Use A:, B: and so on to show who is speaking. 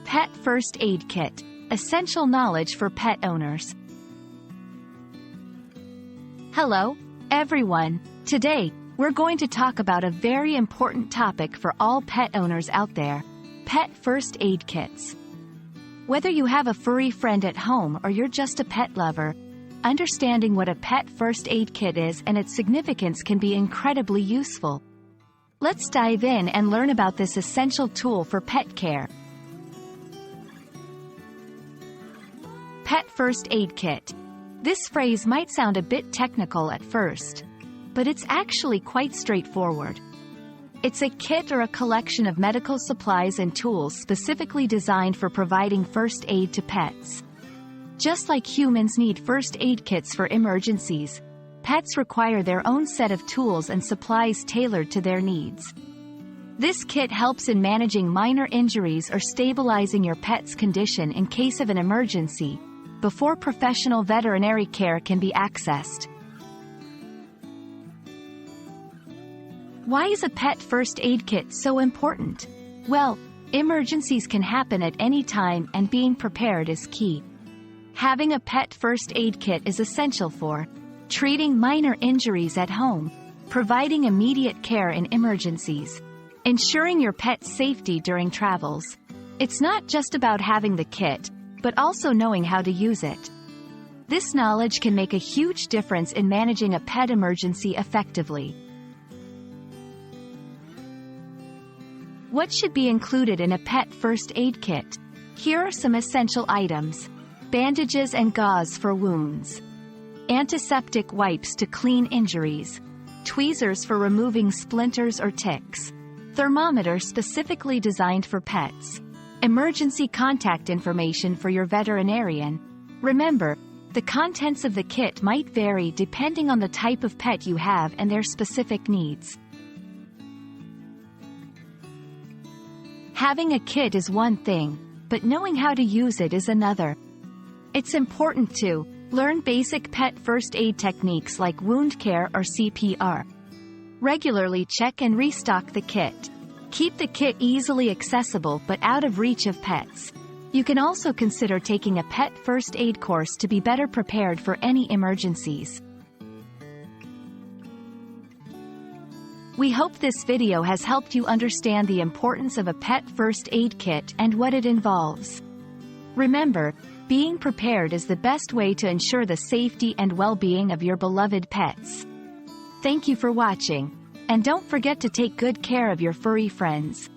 A: Pet First Aid Kit, essential knowledge for pet owners. Hello, everyone. Today, we're going to talk about a very important topic for all pet owners out there: pet first aid kits. Whether you have a furry friend at home or you're just a pet lover, understanding what a pet first aid kit is and its significance can be incredibly useful. Let's dive in and learn about this essential tool for pet care. Pet First Aid Kit. This phrase might sound a bit technical at first, but it's actually quite straightforward. It's a kit or a collection of medical supplies and tools specifically designed for providing first aid to pets. Just like humans need first aid kits for emergencies, pets require their own set of tools and supplies tailored to their needs. This kit helps in managing minor injuries or stabilizing your pet's condition in case of an emergency, before professional veterinary care can be accessed. Why is a pet first aid kit so important? Well, emergencies can happen at any time and being prepared is key. Having a pet first aid kit is essential for treating minor injuries at home, providing immediate care in emergencies, ensuring your pet's safety during travels. It's not just about having the kit, but also knowing how to use it. This knowledge can make a huge difference in managing a pet emergency effectively. What should be included in a pet first aid kit? Here are some essential items: bandages and gauze for wounds, antiseptic wipes to clean injuries, tweezers for removing splinters or ticks, thermometer specifically designed for pets, emergency contact information for your veterinarian. Remember, the contents of the kit might vary depending on the type of pet you have and their specific needs. Having a kit is one thing, but knowing how to use it is another. It's important to learn basic pet first aid techniques like wound care or CPR. Regularly check and restock the kit. Keep the kit easily accessible but out of reach of pets. You can also consider taking a pet first aid course to be better prepared for any emergencies. We hope this video has helped you understand the importance of a pet first aid kit and what it involves. Remember, being prepared is the best way to ensure the safety and well-being of your beloved pets. Thank you for watching, and don't forget to take good care of your furry friends.